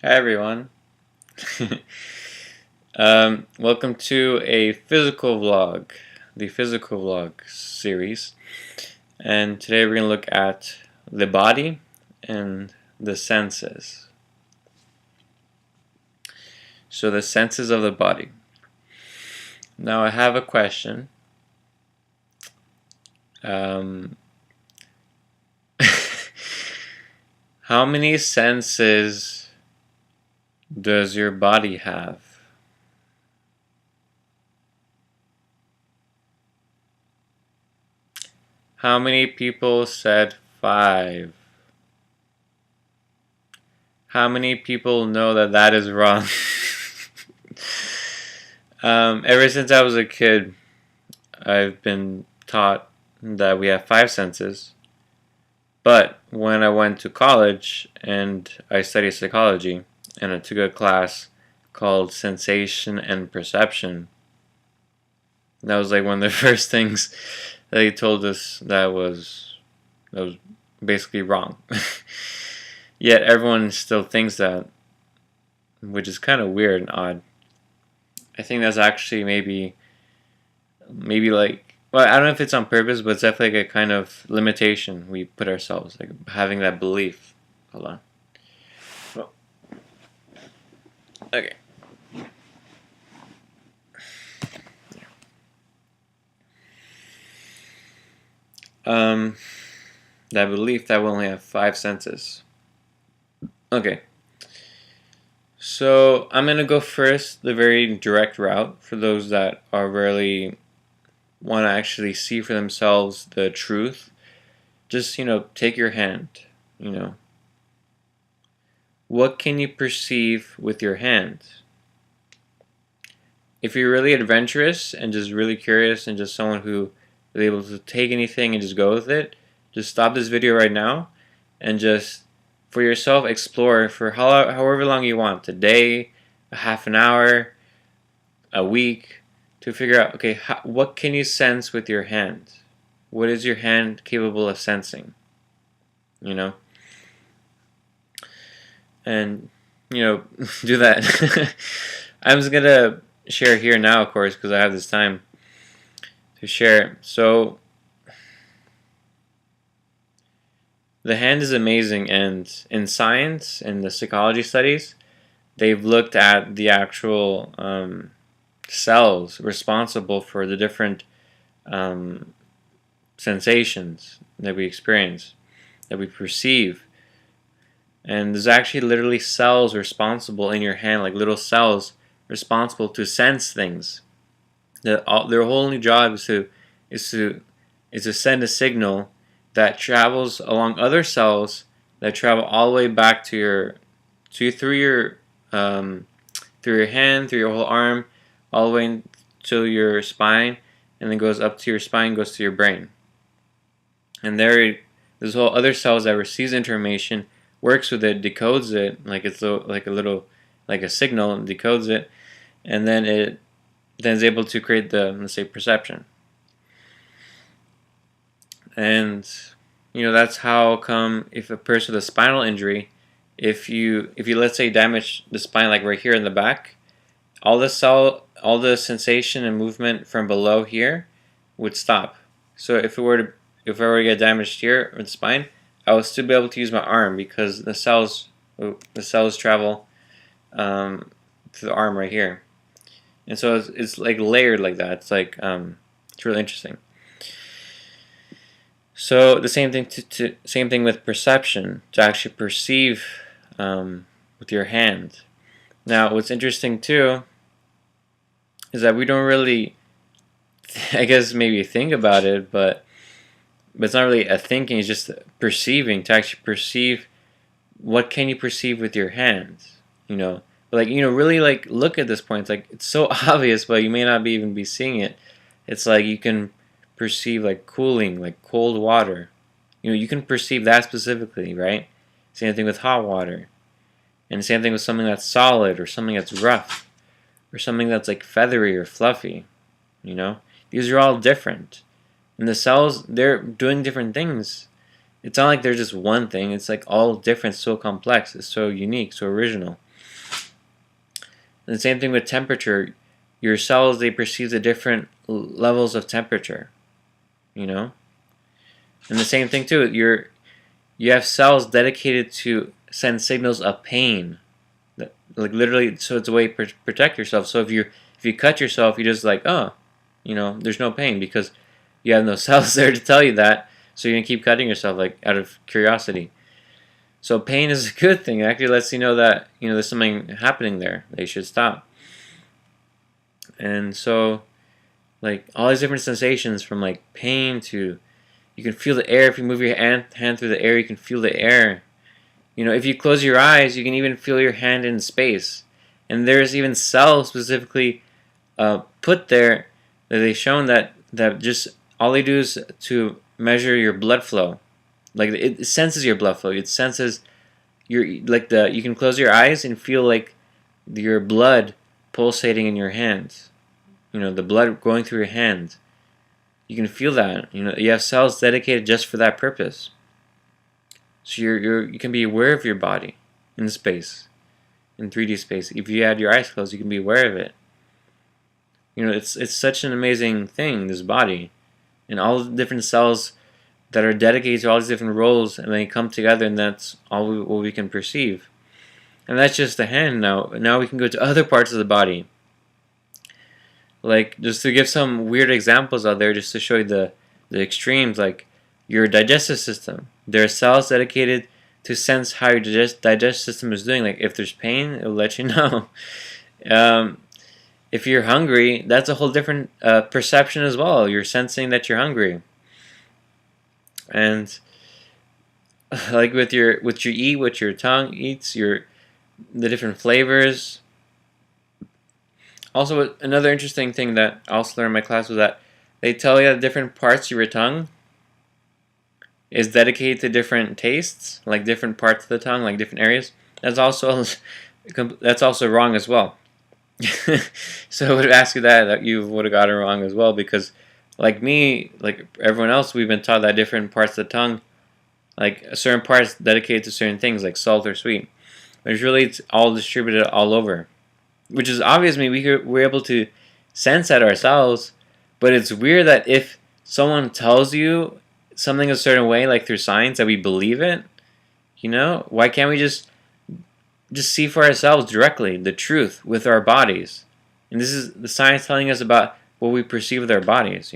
Hi everyone. Welcome to a physical vlog, the physical vlog series. And today we're going to look at the body and the senses. So the senses of the body. Now I have a question. How many senses does your body have? How many people said 5? How many people know that that is wrong? Ever since I was a kid, I've been taught that we have 5 senses. But when I went to college and I studied psychology and I took a class called Sensation and Perception, that was like one of the first things that he told us that was basically wrong. Yet everyone still thinks that, which is kind of weird and odd. I think that's actually maybe like, well, I don't know if it's on purpose, but it's definitely like a kind of limitation we put ourselves, like having that belief. Hold on. Well, okay. That belief that we only have 5 senses. Okay. So I'm gonna go first, the very direct route for those that are really want to actually see for themselves the truth. Just take your hand. What can you perceive with your hand? If you're really adventurous and just really curious and just someone who is able to take anything and just go with it, just stop this video right now and just for yourself explore for however long you want, a day, a half an hour, a week, to figure out, okay, what can you sense with your hand? What is your hand capable of sensing? And do that. I'm just gonna share here now, of course, because I have this time to share. So the hand is amazing, and in science, in the psychology studies, they've looked at the actual cells responsible for the different sensations that we experience, that we perceive. And there's actually literally cells responsible in your hand, like little cells responsible to sense things. Their whole only job is to send a signal that travels along other cells that travel all the way back to through your hand, through your whole arm, all the way to your spine, and then goes up to your spine, goes to your brain. And there's whole other cells that receives information, works with it, decodes it, like it's like a signal, and decodes it, and then it is able to create the, let's say, perception. And that's how come if a person with a spinal injury, if you let's say damage the spine, like right here in the back, all the sensation and movement from below here would stop. So if I were to get damaged here with the spine, I would still be able to use my arm because the cells travel to the arm right here, and so it's like layered like that. It's like it's really interesting. So the same thing with perception, to actually perceive with your hand. Now, what's interesting too is that we don't really, I guess, maybe think about it, but it's not really a thinking. It's just perceiving. To actually perceive, what can you perceive with your hands? Really like look at this point. It's like it's so obvious, but you may not even be seeing it. It's like you can perceive like cooling, like cold water. You can perceive that specifically, right? Same thing with hot water, and same thing with something that's solid or something that's rough or something that's like feathery or fluffy. These are all different, and the cells, they're doing different things. It's not like there's just one thing. It's like all different, so complex, it's so unique, so original. And the same thing with temperature. Your cells, they perceive the different levels of temperature, you know? And the same thing too, you have cells dedicated to send signals of pain. Like literally, so it's a way to protect yourself. So if you cut yourself, you're just like, oh, there's no pain because you have no cells there to tell you that. So you're gonna keep cutting yourself like out of curiosity. So pain is a good thing. It actually lets you know that there's something happening there. They should stop. And so, like all these different sensations, from like pain to, you can feel the air. If you move your hand through the air, you can feel the air. If you close your eyes, you can even feel your hand in space. And there's even cells specifically put there that they've shown that just all they do is to measure your blood flow. Like it senses your blood flow. It senses you can close your eyes and feel like your blood pulsating in your hands. The blood going through your hand. You can feel that. You have cells dedicated just for that purpose. So you can be aware of your body in space, in 3D space. If you had your eyes closed, you can be aware of it. It's such an amazing thing, this body, and all the different cells that are dedicated to all these different roles, and they come together, and that's all what we can perceive. And that's just the hand. Now we can go to other parts of the body. Like, just to give some weird examples out there, just to show you the extremes, like your digestive system. There are cells dedicated to sense how your digestive system is doing. Like if there's pain, it'll let you know. If you're hungry, that's a whole different perception as well. You're sensing that you're hungry. And like what you eat, what your tongue eats, the different flavors. Also, another interesting thing that I also learned in my class was that they tell you that different parts of your tongue is dedicated to different tastes, like different parts of the tongue, like different areas. That's also wrong as well. So I would ask you that you would have got it wrong as well, because like me, like everyone else, we've been taught that different parts of the tongue, like certain parts dedicated to certain things, like salt or sweet. But it's all distributed all over, which is obvious. I mean, we're able to sense that ourselves, but it's weird that if someone tells you something a certain way, like through science, that we believe it. Why can't we just see for ourselves directly the truth with our bodies? And this is the science telling us about what we perceive with our bodies.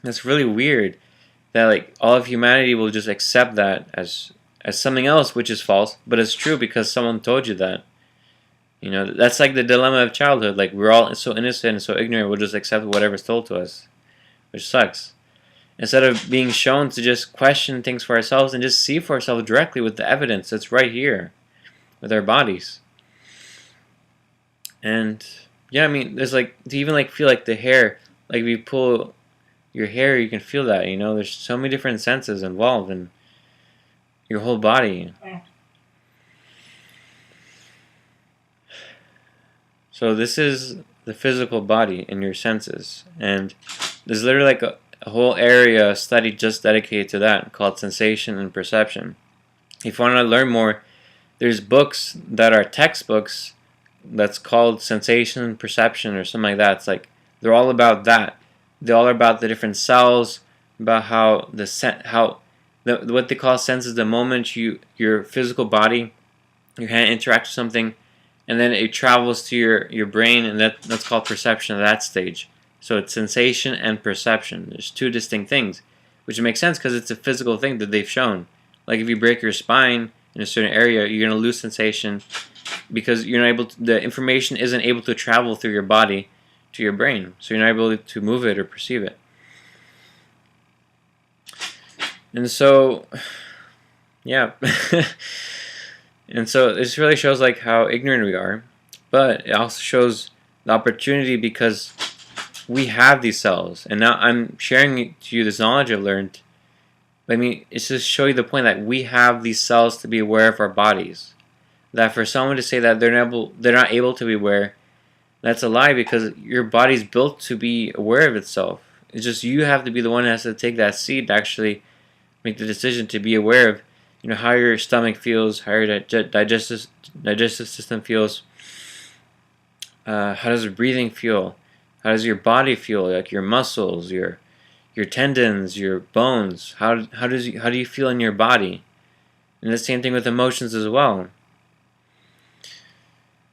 That's really weird that like all of humanity will just accept that as something else, which is false, but it's true because someone told you that. That's like the dilemma of childhood. Like we're all so innocent and so ignorant, we'll just accept whatever's told to us, which sucks. Instead of being shown to just question things for ourselves and just see for ourselves directly with the evidence that's right here with our bodies. And yeah, I mean, there's like, to even like feel like the hair, like if you pull your hair, you can feel that, there's so many different senses involved in your whole body. So this is the physical body and your senses, and there's literally like a whole area study just dedicated to that, called sensation and perception. If you want to learn more, there's books that are textbooks that's called Sensation and Perception or something like that. It's like they're all about that. They're all about the different cells, about how what they call senses. The moment your physical body, your hand interacts with something, and then it travels to your brain, and that's called perception at that stage. So it's sensation and perception. There's two distinct things, which makes sense because it's a physical thing that they've shown. Like if you break your spine in a certain area, you're going to lose sensation because you're not able to, the information isn't able to travel through your body to your brain. So you're not able to move it or perceive it. And so, yeah. And so this really shows like how ignorant we are, but it also shows the opportunity because we have these cells, and now I'm sharing to you this knowledge I've learned. I mean, it's just show you the point that we have these cells to be aware of our bodies. That for someone to say that they're not able to be aware, that's a lie, because your body's built to be aware of itself. It's just you have to be the one that has to take that seat to actually make the decision to be aware of, how your stomach feels, how your digestive system feels. how does breathing feel? How does your body feel? Like your muscles, your tendons, your bones. How do you feel in your body? And the same thing with emotions as well.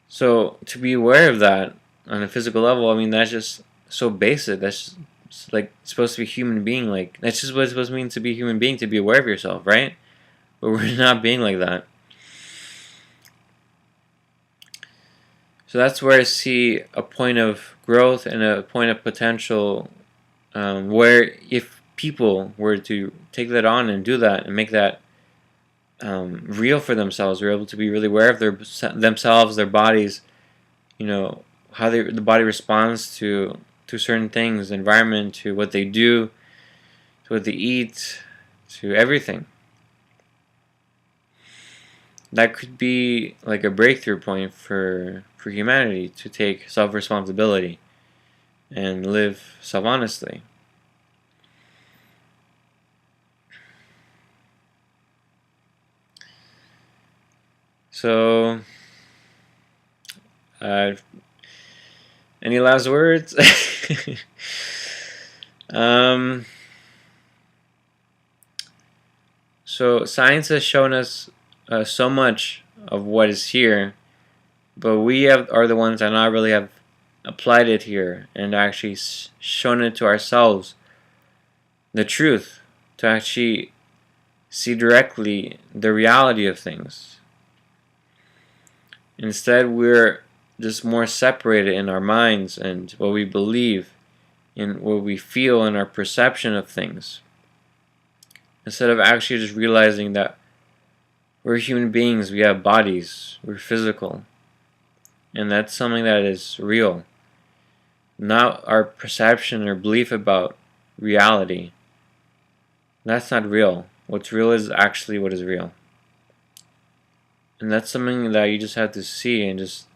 So to be aware of that on a physical level, I mean, that's just so basic. That's just like supposed to be human being. Like that's just what it's supposed to mean to be a human being, to be aware of yourself, right? But we're not being like that. So that's where I see a point of growth and a point of potential, where if people were to take that on and do that and make that real for themselves, they're able to be really aware of themselves, their bodies, how the body responds to certain things, the environment, to what they do, to what they eat, to everything. That could be like a breakthrough point for humanity to take self-responsibility and live self-honestly. So, any last words? So science has shown us so much of what is here, but we are the ones that not really have applied it here and actually shown it to ourselves, the truth, to actually see directly the reality of things. Instead, we're just more separated in our minds and what we believe, in what we feel, and our perception of things, instead of actually just realizing that we're human beings, we have bodies, we're physical, and that's something that is real, not our perception or belief about reality. That's not real. What's real is actually what is real. And that's something that you just have to see and just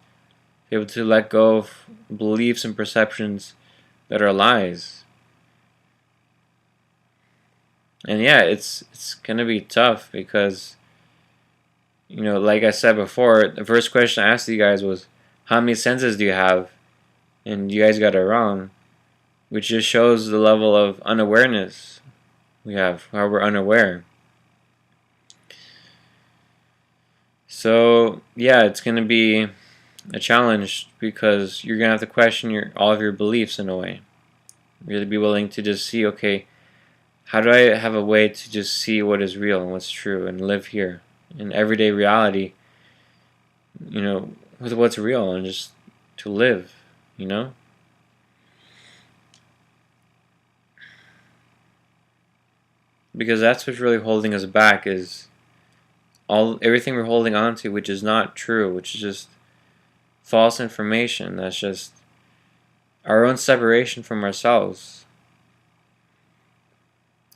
be able to let go of beliefs and perceptions that are lies. And yeah, it's gonna be tough because, like I said before, the first question I asked you guys was, how many senses do you have? And you guys got it wrong, which just shows the level of unawareness we have, how we're unaware. So yeah, it's gonna be a challenge because you're gonna have to question all of your beliefs in a way. Really be willing to just see, okay, how do I have a way to just see what is real and what's true and live here in everyday reality, with what's real, and just to live, because that's what's really holding us back, is everything we're holding on to, which is not true, which is just false information. That's just our own separation from ourselves.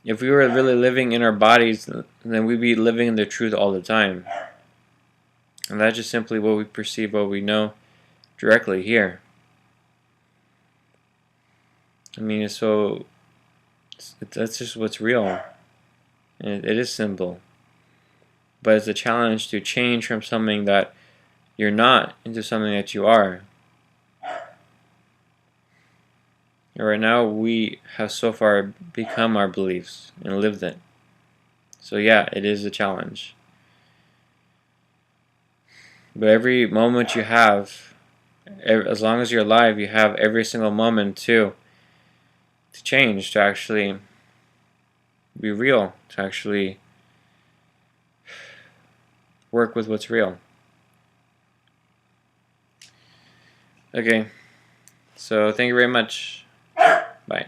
If we were really living in our bodies, then we'd be living in the truth all the time. And that's just simply what we perceive, what we know directly here. I mean, that's just what's real. And it is simple. But it's a challenge to change from something that you're not into something that you are. And right now, we have so far become our beliefs and lived it. So yeah, it is a challenge. But every moment you have, as long as you're alive, you have every single moment to change, to actually be real, to actually work with what's real. Okay, so thank you very much. Bye.